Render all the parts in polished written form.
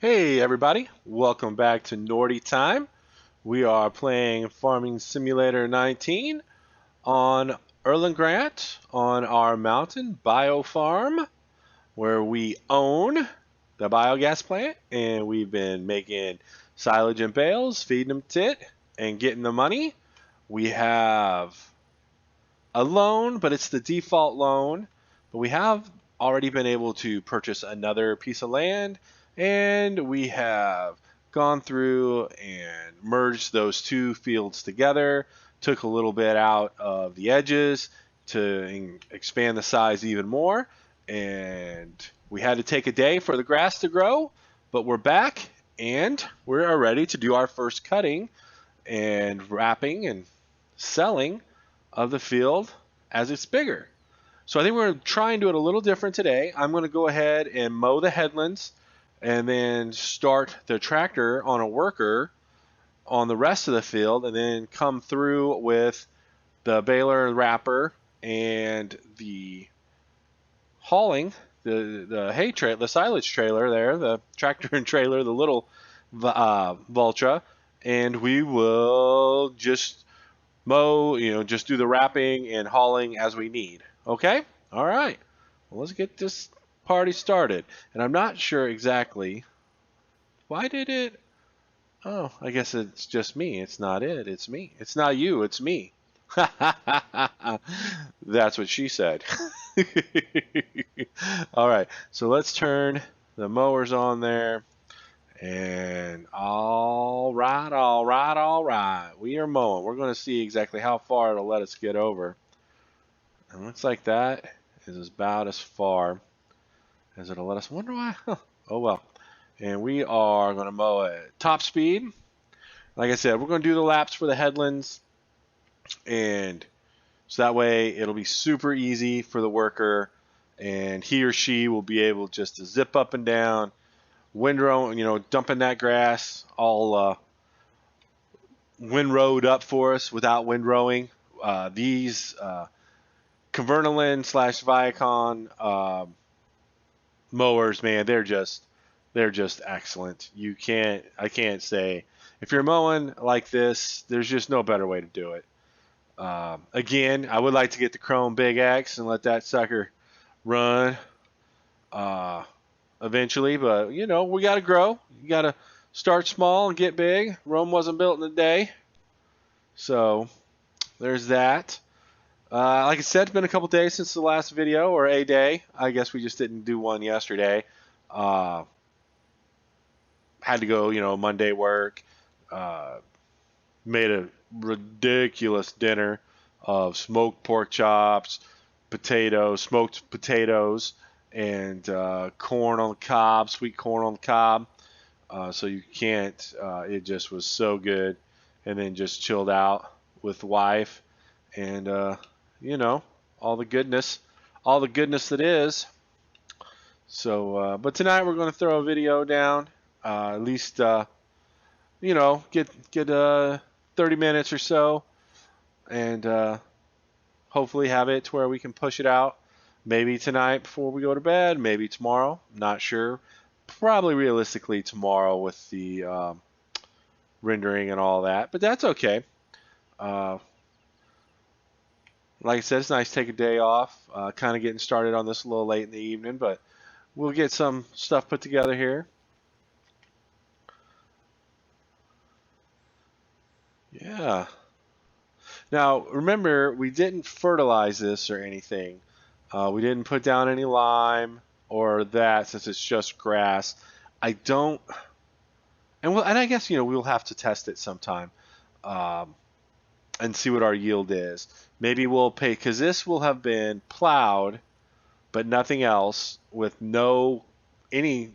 Hey everybody, welcome back to NordyTime. We are playing Farming Simulator 19 on Erlengrant on our mountain biofarm where we own the biogas plant and we've been making silage and bales, feeding them tit and getting the money. We have a loan, but it's the default loan. But we have already been able to purchase another piece of land, and we have gone through and merged those two fields together, took a little bit out of the edges to expand the size even more, and we had to take a day for the grass to grow, but we're back and we're ready to do our first cutting and wrapping and selling of the field as it's bigger. So I think we're going to try and do it a little different today. I'm going to go ahead and mow the headlands and then start the tractor on a worker on the rest of the field and then come through with the baler wrapper and the hauling, the hay trailer, the silage trailer there, the tractor and trailer, the little Vultra, and we will just mow, just do the wrapping and hauling as we need. Okay? All right. Well, let's get this party started. And I'm not sure exactly why did it. Oh, I guess it's just me. It's not it. It's me. It's not you. It's me. That's what she said. All right. So let's turn the mowers on there. And all right. We are mowing. We're going to see exactly how far it'll let us get over. And looks like that is about as far as it'll let us. Wonder why? Huh. Oh well. And we are going to mow at top speed. Like I said, we're going to do the laps for the headlands. And so that way it'll be super easy for the worker. And he or she will be able just to zip up and down. Windrow, dumping that grass all windrowed up for us without windrowing. These Convertolin / Viacon mowers, man, they're just excellent. I can't say if you're mowing like this, there's just no better way to do it. Again, I would like to get the Chrome Big X and let that sucker run. Eventually, but we got to grow. You got to start small and get big. Rome wasn't built in a day. So there's that. Like I said, it's been a couple days since the last video, or a day. I guess we just didn't do one yesterday. Had to go, Monday work. Made a ridiculous dinner of smoked pork chops, smoked potatoes, and corn on the cob, sweet corn on the cob. So you can't. It just was so good, and then just chilled out with the wife, and all the goodness that is. So, but tonight we're going to throw a video down. At least get 30 minutes or so, and hopefully have it to where we can push it out. Maybe tonight before we go to bed, maybe tomorrow, not sure. Probably realistically tomorrow with the rendering and all that, but that's okay. Like I said, it's nice to take a day off. Kind of getting started on this a little late in the evening, but we'll get some stuff put together here. Yeah. Now, remember, we didn't fertilize this or anything. We didn't put down any lime or that since it's just grass. I don't, and I guess we'll have to test it sometime, and see what our yield is. Maybe we'll pay because this will have been plowed, but nothing else with any.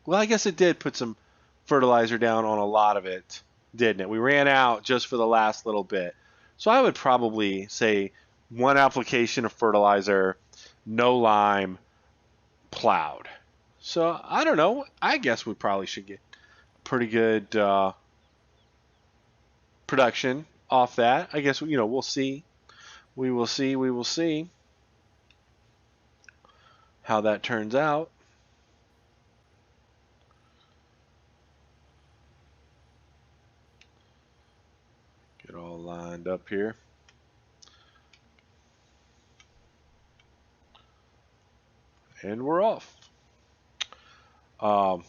Well, I guess it did put some fertilizer down on a lot of it, didn't it? We ran out just for the last little bit. So I would probably say one application of fertilizer, no lime, plowed. So I don't know. I guess we probably should get pretty good production off that. I guess we'll see. We will see how that turns out. lined up here. And we're off. And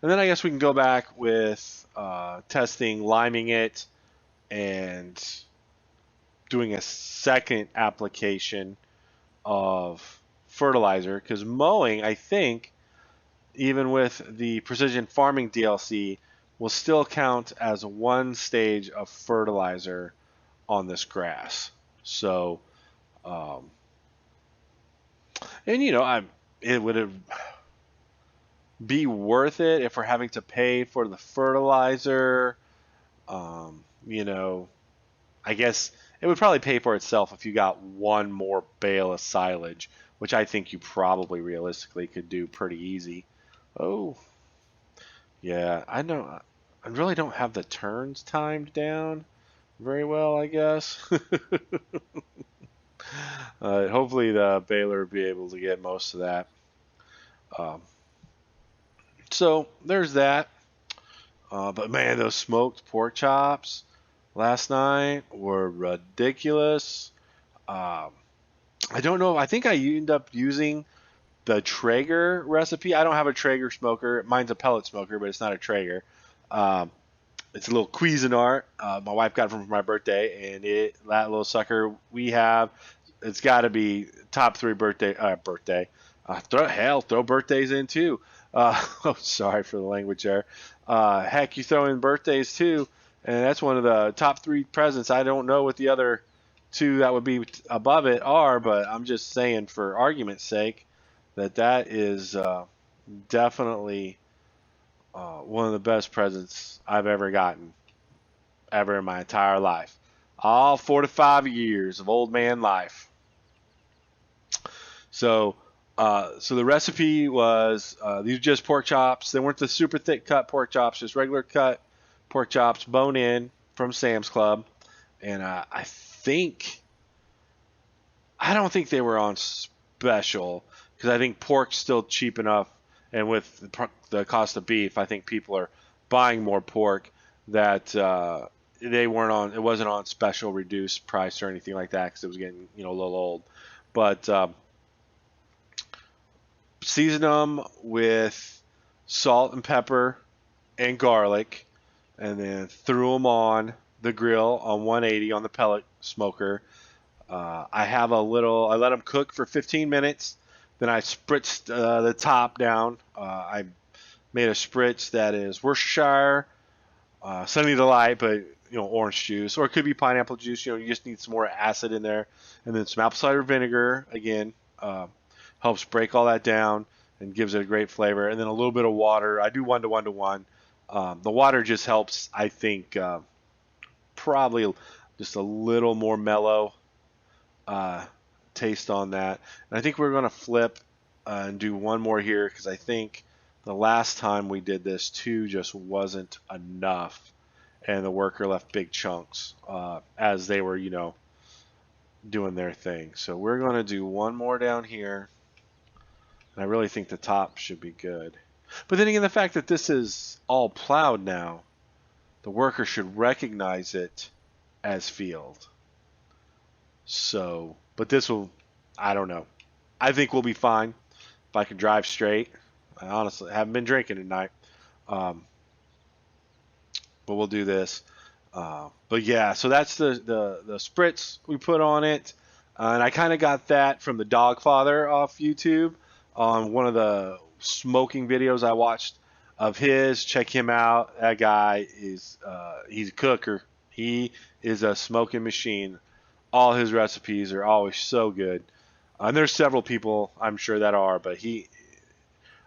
then I guess we can go back with testing, liming it, and doing a second application of fertilizer. Because mowing, I think, even with the precision farming DLC, will still count as one stage of fertilizer on this grass. So, and it would be worth it if we're having to pay for the fertilizer. I guess it would probably pay for itself if you got one more bale of silage, which I think you probably realistically could do pretty easy. Oh, yeah, I know. I really don't have the turns timed down very well, I guess. Hopefully the baler will be able to get most of that. Um, so there's that. But man, those smoked pork chops last night were ridiculous. Um, I don't know. I think I ended up using the Traeger recipe. I don't have a Traeger smoker. Mine's a pellet smoker, but it's not a Traeger. Um, it's a little Cuisinart. My wife got it for my birthday, and that little sucker we have, it's got to be top three birthday. Throw birthdays in too. Oh, sorry for the language there. Heck, you throw in birthdays too, and that's one of the top three presents. I don't know what the other two that would be above it are, but I'm just saying for argument's sake that is definitely one of the best presents I've ever gotten, ever in my entire life. All 45 years of old man life. So the recipe was these are just pork chops. They weren't the super thick cut pork chops, just regular cut pork chops, bone in from Sam's Club. And I don't think they were on special because I think pork's still cheap enough, and with the cost of beef, I think people are buying more pork that they weren't on. It wasn't on special reduced price or anything like that because it was getting a little old. But season them with salt and pepper and garlic, and then threw them on the grill on 180 on the pellet smoker. I let them cook for 15 minutes. Then I spritzed the top down. I made a spritz that is Worcestershire, Sunny Delight, but orange juice, or it could be pineapple juice. You just need some more acid in there, and then some apple cider vinegar again. Helps break all that down and gives it a great flavor. And then a little bit of water. I do 1 to 1 to 1. The water just helps, I think, probably just a little more mellow taste on that. And I think we're going to flip and do one more here because I think the last time we did this, 2 just wasn't enough. And the worker left big chunks as they were, doing their thing. So we're going to do one more down here. And I really think the top should be good. But then again, the fact that this is all plowed now, the worker should recognize it as field. So, but this will, I don't know. I think we'll be fine if I can drive straight. I honestly haven't been drinking tonight. But we'll do this. But yeah, so that's the spritz we put on it. And I kind of got that from the Dogfather off YouTube on one of the smoking videos I watched of his. Check him out. That guy is he's a cooker. He is a smoking machine. All his recipes are always so good. And there's several people I'm sure that are, but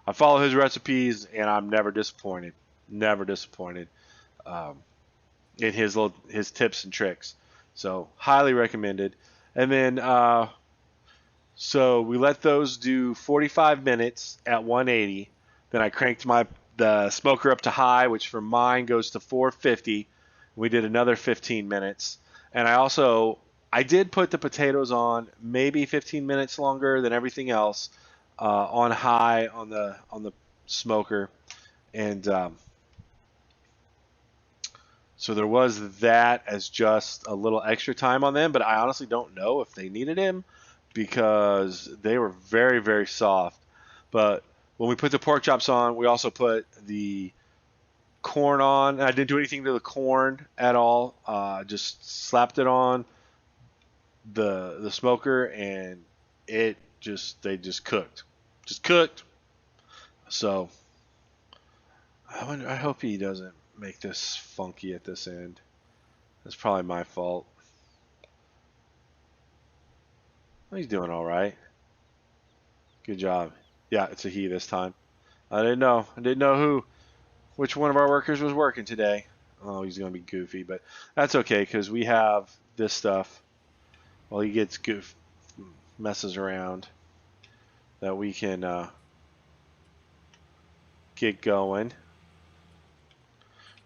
I follow his recipes and I'm never disappointed. Never disappointed in his tips and tricks. So highly recommended. And then so we let those do 45 minutes at 180. Then I cranked the smoker up to high, which for mine goes to 450. We did another 15 minutes. And I did put the potatoes on maybe 15 minutes longer than everything else on high on the smoker. And So there was that as just a little extra time on them, but I honestly don't know if they needed him because they were very, very soft. But when we put the pork chops on, we also put the corn on. I didn't do anything to the corn at all. Just slapped it on the smoker, and they just cooked. So I hope he doesn't make this funky at this end. That's probably my fault. He's doing all right. Good job. Yeah, it's a he this time. I didn't know. Which one of our workers was working today. Oh, he's gonna be goofy, but that's okay because we have this stuff. Well, he gets messes around that we can get going.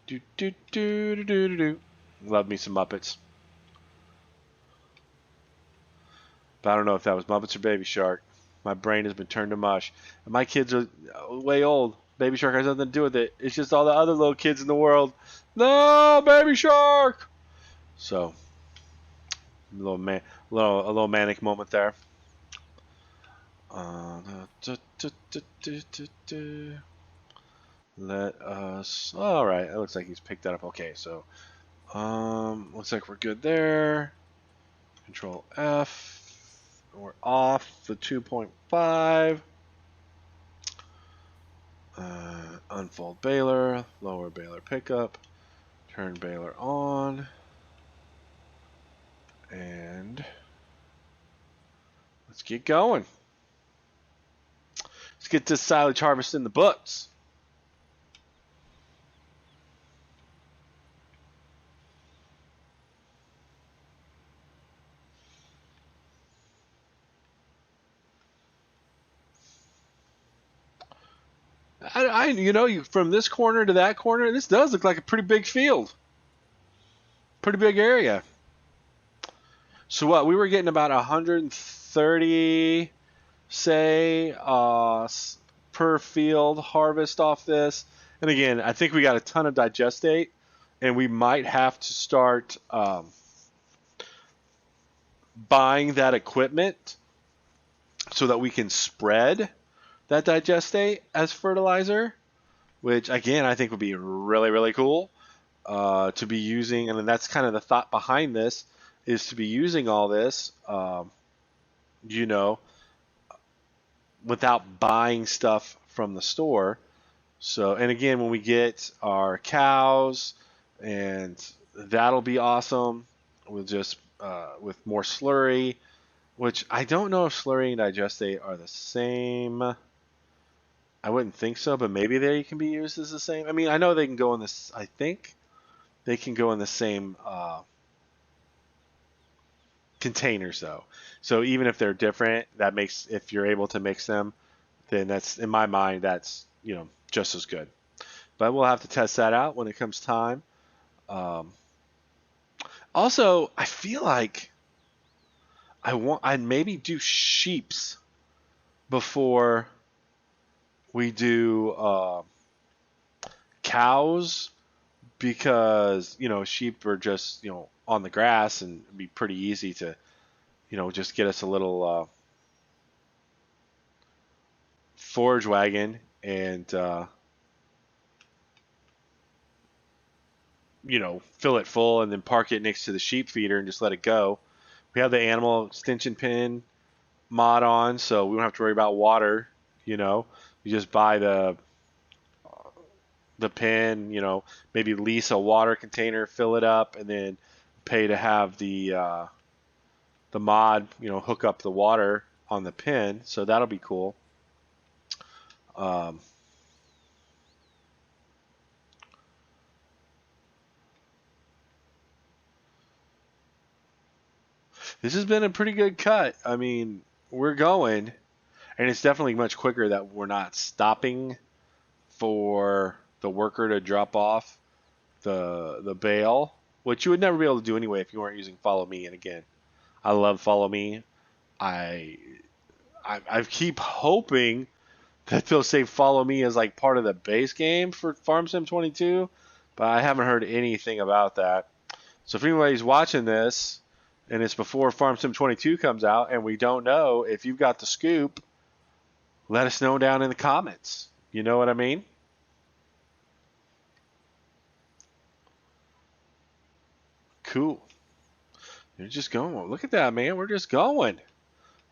Do do do do do do. Love me some Muppets. But I don't know if that was Muppets or Baby Shark. My brain has been turned to mush. And my kids are way old. Baby Shark has nothing to do with it. It's just all the other little kids in the world. No, Baby Shark! So, a little manic moment there. Let us. All right, it looks like he's picked that up. Okay, so looks like we're good there. Control F. We're off the 2.5. Unfold baler, lower baler pickup, turn baler on, and let's get going. Let's get this silage harvest in the books. From this corner to that corner, this does look like a pretty big field. Pretty big area. So what, we were getting about 130, say, per field harvest off this. And again, I think we got a ton of digestate, and we might have to start buying that equipment so that we can spread that digestate as fertilizer, which again I think would be really, really cool to be using. And that's kind of the thought behind this, is to be using all this, without buying stuff from the store. So, and again, when we get our cows, and that'll be awesome. We'll just with more slurry, which I don't know if slurry and digestate are the same. I wouldn't think so, but maybe they can be used as the same. I mean, I know they can go in this. I think they can go in the same containers, though. So even if they're different, that makes, if you're able to mix them, then that's, in my mind, that's just as good. But we'll have to test that out when it comes time. Also, I feel like I'd maybe do sheeps before we do cows, because sheep are just on the grass, and it'd be pretty easy to just get us a little forage wagon and fill it full and then park it next to the sheep feeder and just let it go. We have the animal extension pin mod on, so we don't have to worry about water. You just buy the pin, maybe lease a water container, fill it up, and then pay to have the mod, hook up the water on the pin. So that'll be cool. This has been a pretty good cut. I mean, we're going, and it's definitely much quicker that we're not stopping for the worker to drop off the bale, which you would never be able to do anyway if you weren't using Follow Me. And again, I love Follow Me. I keep hoping that they'll say Follow Me as like part of the base game for Farm Sim 22, but I haven't heard anything about that. So if anybody's watching this and it's before Farm Sim 22 comes out and we don't know, if you've got the scoop, let us know down in the comments. You know what I mean? Cool. You're just going. Look at that, man. We're just going.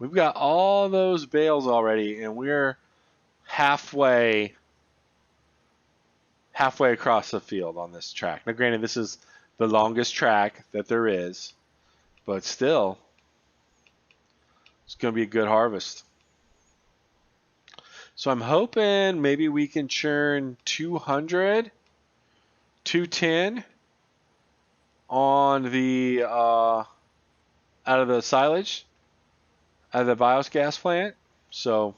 We've got all those bales already, and we're halfway across the field on this track. Now, granted, this is the longest track that there is, but still, it's going to be a good harvest. So I'm hoping maybe we can churn 200, 210 on the out of the silage, out of the biogas plant. So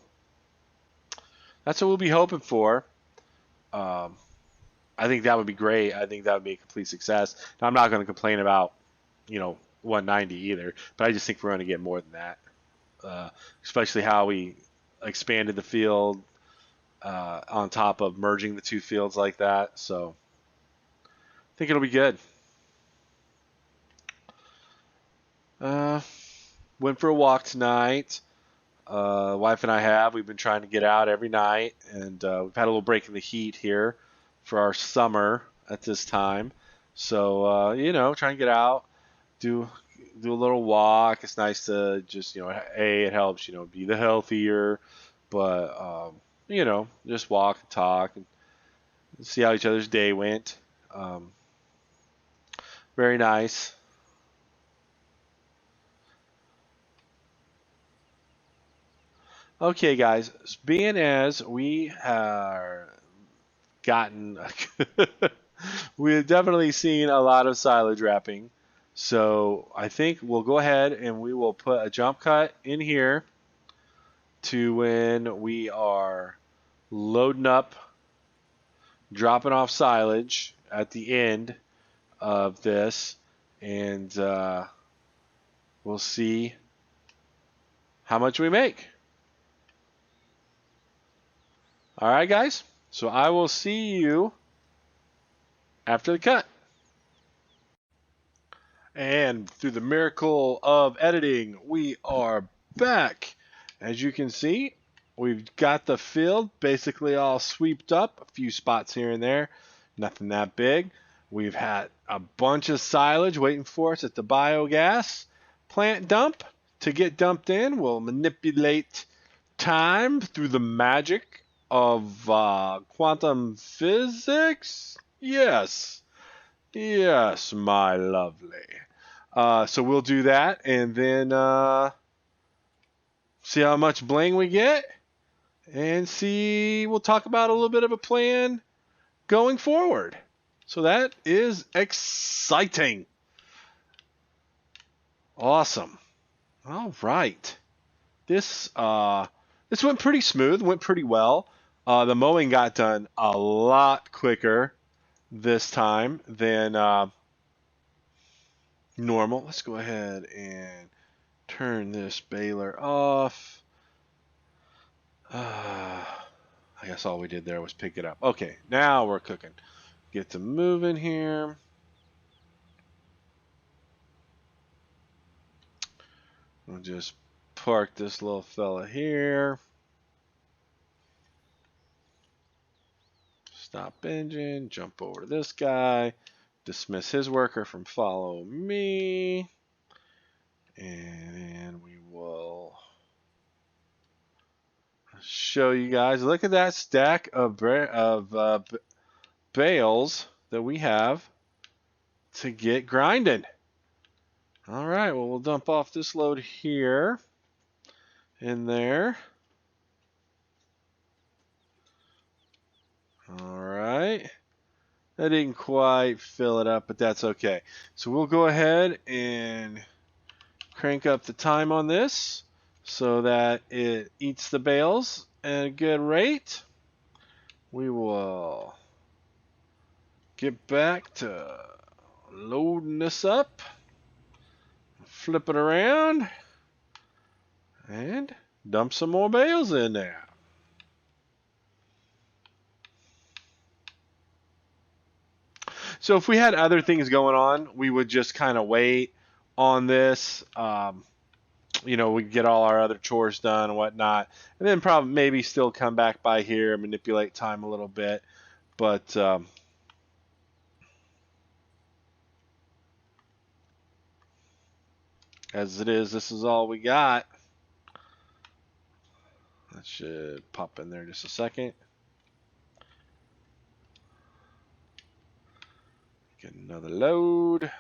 that's what we'll be hoping for. I think that would be great. I think that would be a complete success. Now, I'm not going to complain about, 190 either, but I just think we're going to get more than that, especially how we expanded the field on top of merging the two fields like that. So I think it'll be good. Went for a walk tonight. Wife and I we've been trying to get out every night, and we've had a little break in the heat here for our summer at this time. So, trying to get out, do a little walk. It's nice to just, it helps, be the healthier, but, just walk and talk and see how each other's day went. Very nice. Okay, guys, being as we are gotten, we've definitely seen a lot of silage wrapping. So I think we'll go ahead and we will put a jump cut in here to when we are loading up, dropping off silage at the end of this, and we'll see how much we make. All right, guys. So I will see you after the cut. And through the miracle of editing, we are back. As you can see, we've got the field basically all sweeped up. A few spots here and there. Nothing that big. We've had a bunch of silage waiting for us at the biogas plant dump. To get dumped in, we'll manipulate time through the magic of quantum physics? Yes, my lovely. So we'll do that and then see how much bling we get and we'll talk about a little bit of a plan going forward. So that is exciting. Awesome. All right. This went pretty smooth, went pretty well. The mowing got done a lot quicker this time than normal. Let's go ahead and turn this baler off. I guess all we did there was pick it up. Okay, now we're cooking. Get to moving here. We'll just park this little fella here. Stop engine, jump over to this guy, dismiss his worker from follow me, and we will show you guys. Look at that stack of bales that we have to get grinding. All right, well, we'll dump off this load here in there. All right. That didn't quite fill it up, but that's okay. So we'll go ahead and crank up the time on this so that it eats the bales at a good rate. We will get back to loading this up, flip it around, and dump some more bales in there. So if we had other things going on, we would just kind of wait on this. We'd get all our other chores done and whatnot, and then probably maybe still come back by here and manipulate time a little bit. But as it is, this is all we got. That should pop in there just a second. Get another load.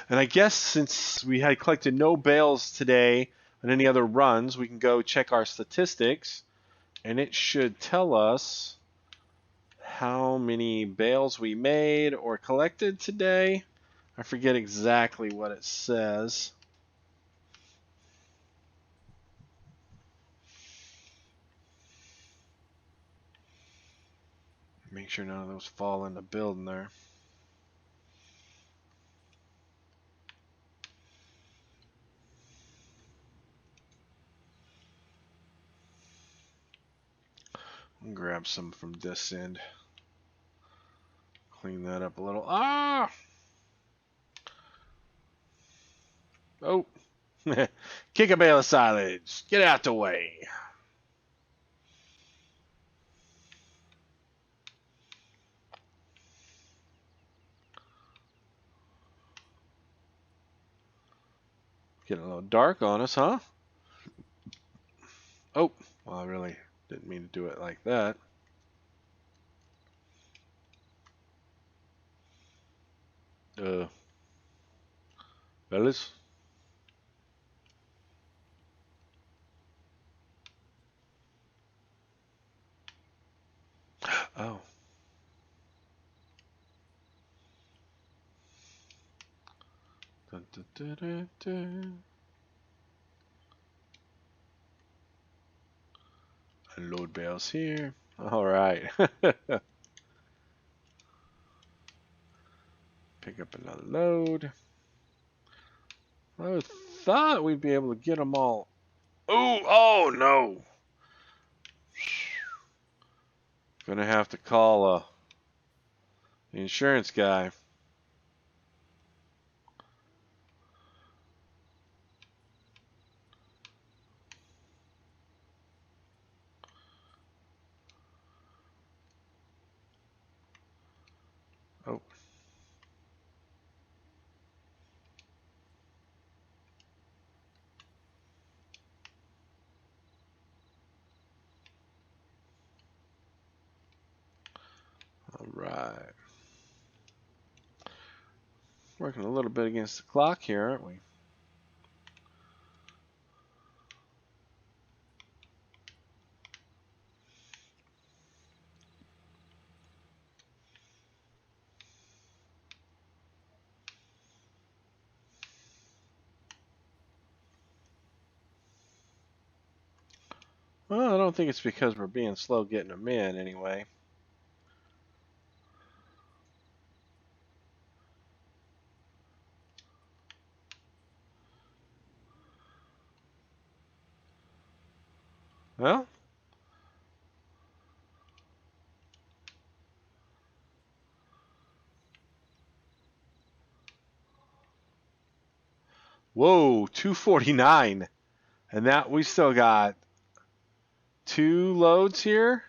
And I guess since we had collected no bales today on any other runs, we can go check our statistics, and it should tell us how many bales we made or collected today. I forget exactly what it says. Make sure none of those fall in the building there. I'll grab some from this end. Clean that up a little. Ah! Oh! Kick a bale of silage. Get out the way. Getting a little dark on us, huh? Oh, well, I really didn't mean to do it like that. Fellas? Oh. Dun, dun, dun, dun, dun. Unload bales here. All right. Pick up another load. I thought we'd be able to get them all. Oh no. Gonna have to call the insurance guy. Oh. All right. Working a little bit against the clock here, aren't we? Well, I don't think it's because we're being slow getting them in anyway. Well, whoa, 249. And that we still got 2 loads here.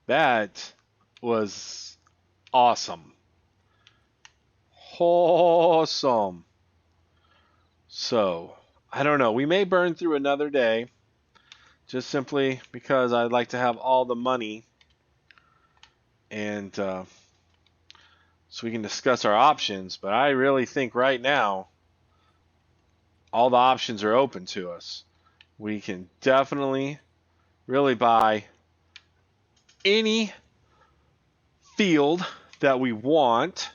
That was awesome. Awesome. So, I don't know. We may burn through another day just simply because I'd like to have all the money and so we can discuss our options. But I really think right now all the options are open to us. We can definitely really buy any field that we want.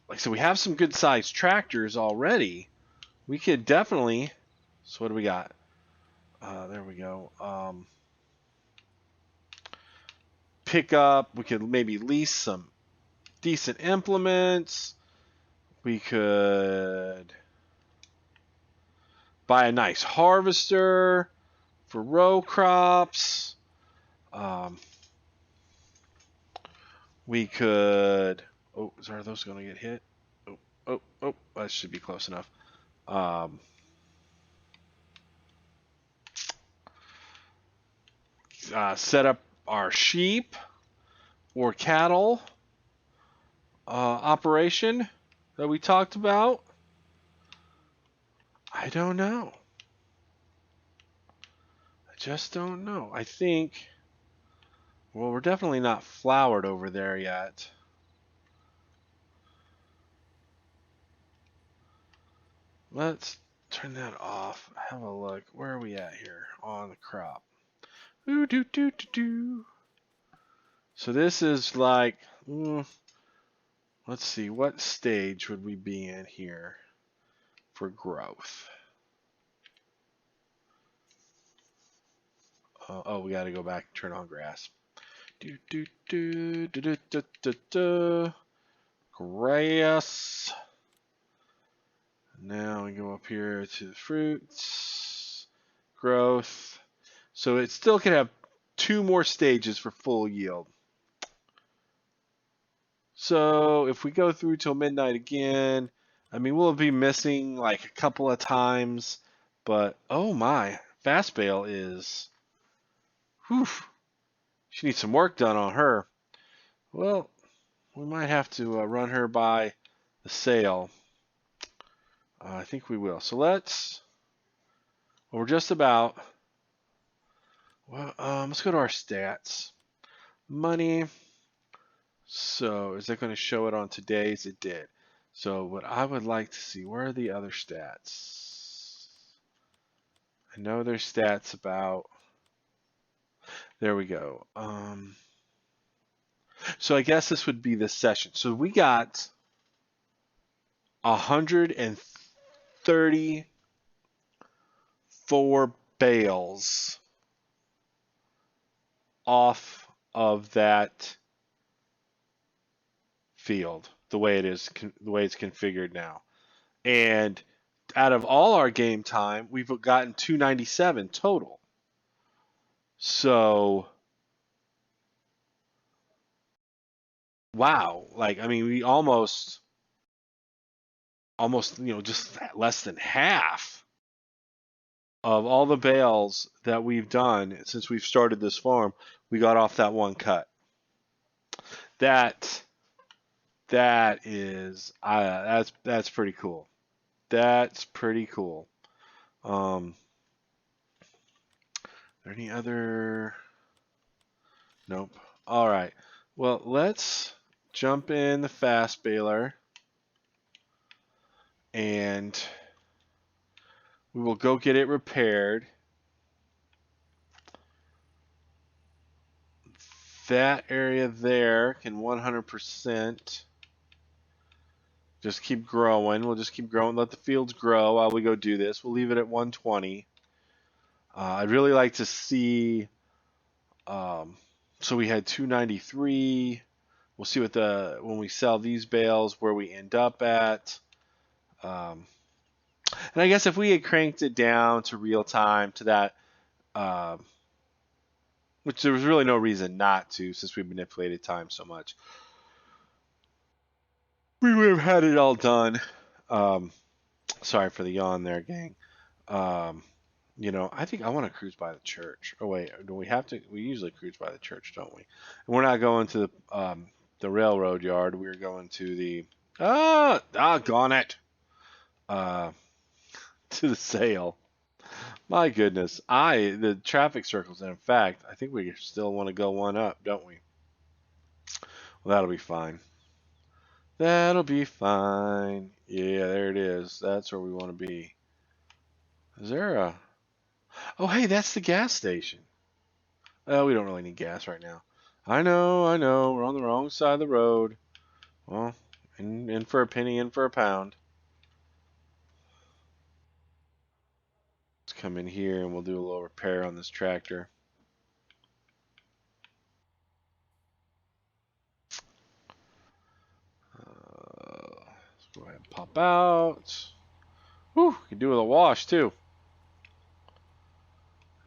Like I said, we have some good sized tractors already. We could definitely. So what do we got? There we go. Pick up. We could maybe lease some decent implements. We could buy a nice harvester for row crops. We could. Oh, are those going to get hit? Oh, that should be close enough. Set up our sheep or cattle operation that we talked about. I don't know. I just don't know. I think. Well, we're definitely not flowered over there yet. Let's turn that off. Have a look. Where are we at here on the crop? Ooh, do, do, do, do. So this is like, let's see, what stage would we be in here for growth? Oh, we got to go back and turn on grass. Do, do, do, do, do, do, do, do. Grass. Now we go up here to the fruits, growth. So it still can have 2 more stages for full yield. So if we go through till midnight again, I mean, we'll be missing like a couple of times, but oh my, fast bale is, whew, she needs some work done on her. Well, we might have to run her by the sale. I think we will. So let's, we're just about, well, let's go to our stats. Money. So is that going to show it on today's? It did. So what I would like to see, where are the other stats? I know there's stats about, there we go. So I guess this would be this session. So we got 134 bales off of that field, the way it is, the way it's configured now. And out of all our game time, we've gotten 297 total. So, wow. Like, I mean, we almost, just less than half of all the bales that we've done since we've started this farm, we got off that one cut. That is, that's pretty cool. That's pretty cool. Are there any other? Nope. All right. Well, let's jump in the fast baler and we will go get it repaired. That area there can 100% just keep growing. We'll just keep growing. Let the fields grow while we go do this. We'll leave it at 120. I'd really like to see. So we had 293. We'll see what when we sell these bales where we end up at. And I guess if we had cranked it down to real time to that, which there was really no reason not to since we manipulated time so much, we would have had it all done. Sorry for the yawn there, gang. I think I want to cruise by the church. Oh wait, do we have to? We usually cruise by the church, don't we? And we're not going to the railroad yard. We're going to the doggone it, to the sale. My goodness, the traffic circles. And in fact, I think we still want to go one up, don't we? Well, that'll be fine. That'll be fine. Yeah, there it is. That's where we want to be. Is there a? Oh, hey, that's the gas station. Oh, we don't really need gas right now. I know. We're on the wrong side of the road. Well, in for a penny, in for a pound. Let's come in here and we'll do a little repair on this tractor. Go ahead and pop out. Whew, can do with a wash too.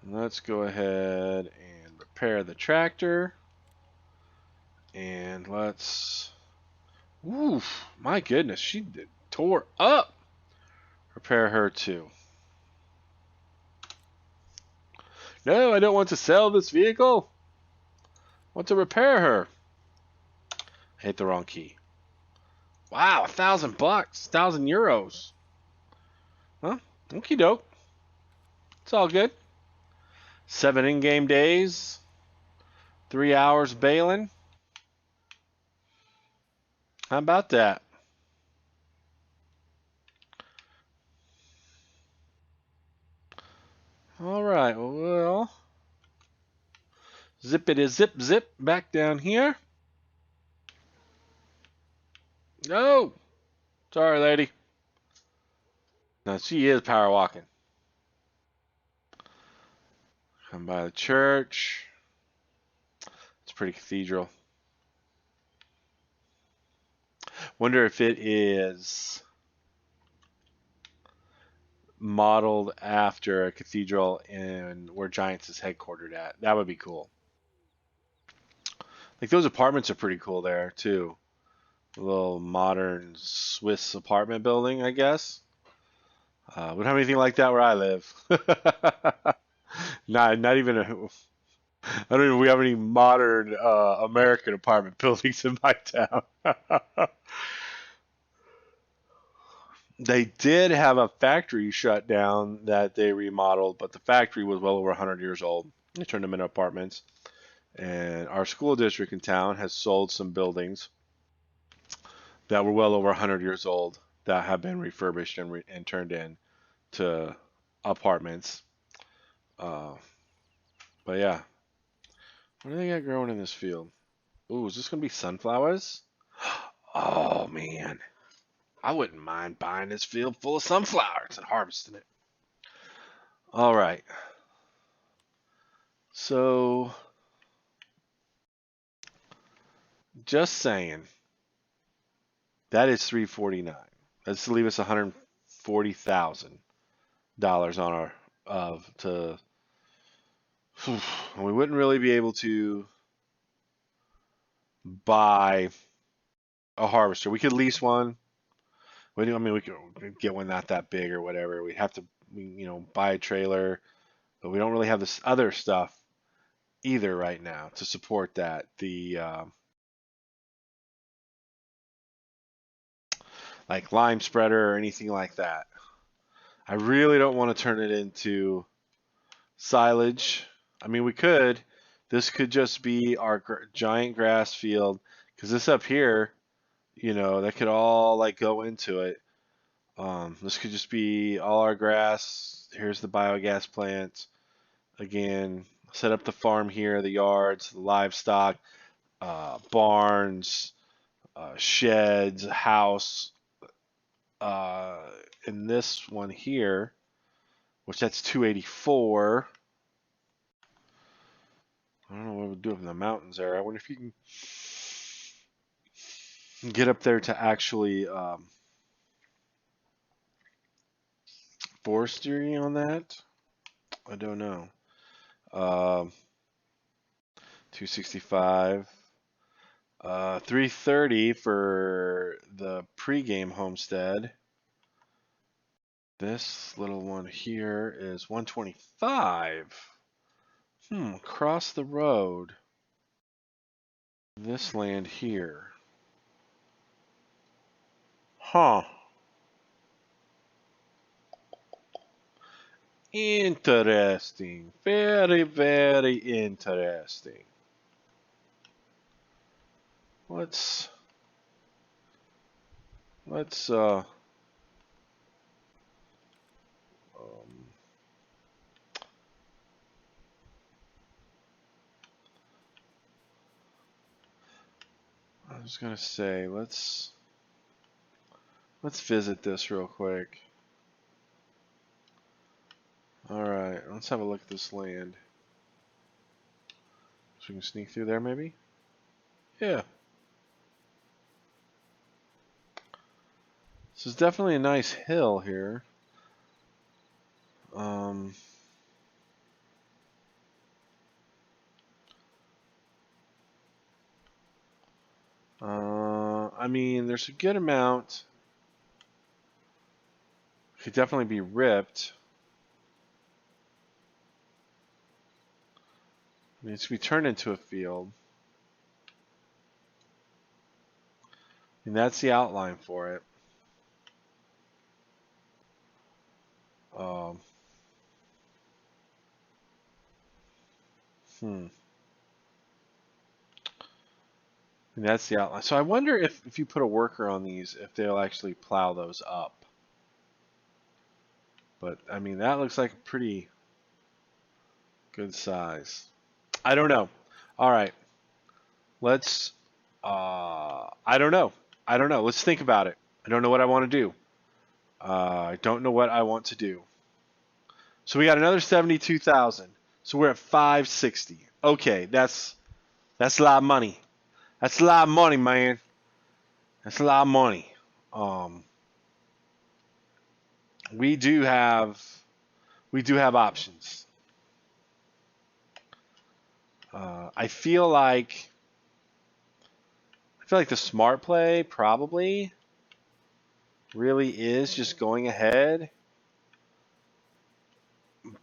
Let's go ahead and repair the tractor. And let's... Oof, my goodness, she tore up. Repair her too. No, I don't want to sell this vehicle. I want to repair her. I hit the wrong key. Wow, $1,000, €1,000. Well, okie doke. It's all good. 7 in-game days. 3 hours bailing. How about that? All right, well, zippity zip zip back down here. No, sorry, lady. Now she is power walking. Come by the church. It's a pretty cathedral. Wonder if it is modeled after a cathedral in where Giants is headquartered at. That would be cool. Like those apartments are pretty cool there too. A little modern Swiss apartment building, I guess. We don't have anything like that where I live. Not even a. I don't even. We have any modern American apartment buildings in my town. They did have a factory shut down that they remodeled, but the factory was well over 100 years old. They turned them into apartments. And our school district in town has sold some buildings that were well over 100 years old that have been refurbished and turned into apartments. But yeah, what do they got growing in this field? Ooh, is this going to be sunflowers? Oh, man. I wouldn't mind buying this field full of sunflowers and harvesting it. All right. So, just saying, that is $349. Let's leave us $140,000 on our to. We wouldn't really be able to buy a harvester. We could lease one. I mean, we could get one not that big or whatever. We'd have to, buy a trailer, but we don't really have this other stuff either right now to support that. The like lime spreader or anything like that. I really don't want to turn it into silage. I mean, we could. This could just be our giant grass field because this up here, that could all like go into it. This could just be all our grass. Here's the biogas plant. Again, set up the farm here, the yards, the livestock, barns, sheds, house. In this one here, which that's 284. I don't know what we'll do up in the mountains there. I wonder if you can get up there to actually forestry on that. I don't know. 265. 330 for the pregame homestead. This little one here is 125. Across the road. This land here. Huh. Interesting. Very, very interesting. Let's I was gonna say let's visit this real quick. Alright, let's have a look at this land. So we can sneak through there maybe? Yeah. This is definitely a nice hill here. Um, I mean, there's a good amount. Could definitely be ripped. I mean, it's be turned into a field. And that's the outline for it. Um, hmm. And that's the outline. So I wonder if you put a worker on these, if they'll actually plow those up. But, I mean, that looks like a pretty good size. I don't know. All right. Let's, I don't know. I don't know. Let's think about it. I don't know what I want to do. I don't know what I want to do. So we got another 72,000. So we're at 560. Okay, that's a lot of money. That's a lot of money, man. That's a lot of money. Um, we do have options. I feel like the smart play probably really is just going ahead,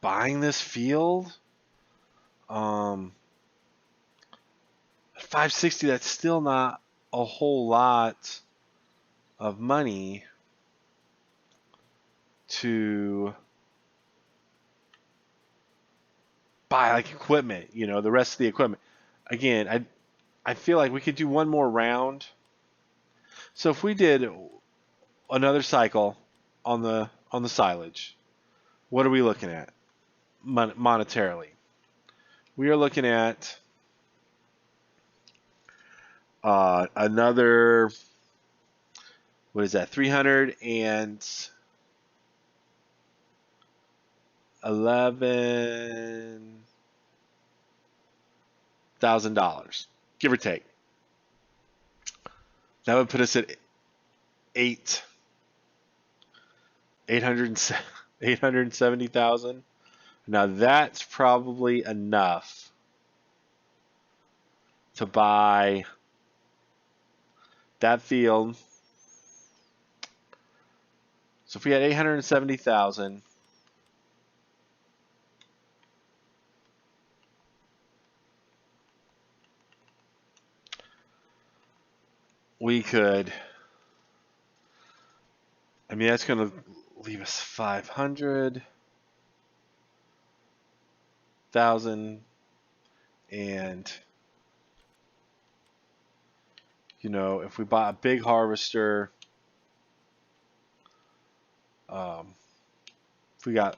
buying this field. At 560, that's still not a whole lot of money to buy like equipment, the rest of the equipment. Again, I feel like we could do one more round. So if we did another cycle on the silage, what are we looking at monetarily? We are looking at another, what is that, $311,000, give or take. That would put us at 870,000. Now that's probably enough to buy that field. So if we had 870,000, we could, I mean, that's going to leave us 500,000, and if we bought a big harvester, if we got,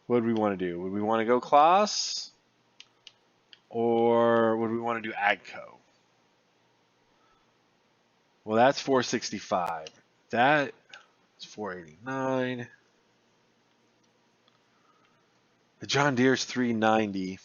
what would we want to do? Would we want to go class, or would we want to do AGCO? Well, that's 465. That is 489. The John Deere's 390.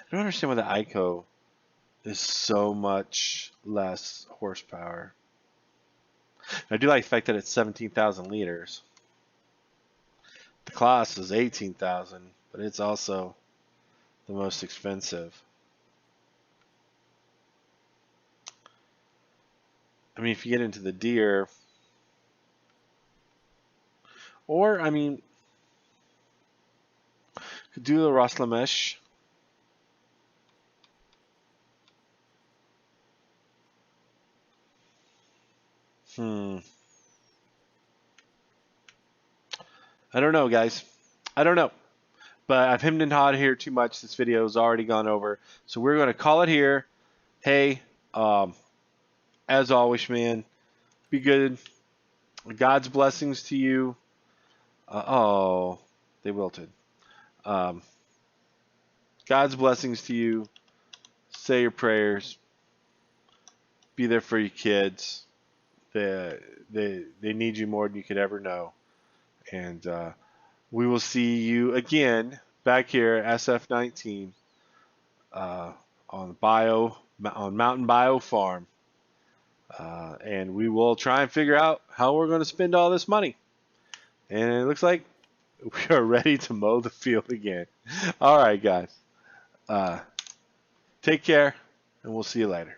I don't understand why the ICO is so much less horsepower. I do like the fact that it's 17,000 liters. The class is 18,000, but it's also the most expensive. I mean, if you get into the Deere, or I mean, could do the Roslamesh. I don't know, guys. I don't know. But I've hemmed and hawed here too much. This video has already gone over. So we're going to call it here. Hey, as always, man, be good. God's blessings to you. Oh, they wilted. God's blessings to you. Say your prayers. Be there for your kids. They need you more than you could ever know. And we will see you again back here, SF19, on Mountain Bio Farm. And we will try and figure out how we're going to spend all this money. And it looks like we are ready to mow the field again. All right, guys. Take care, and we'll see you later.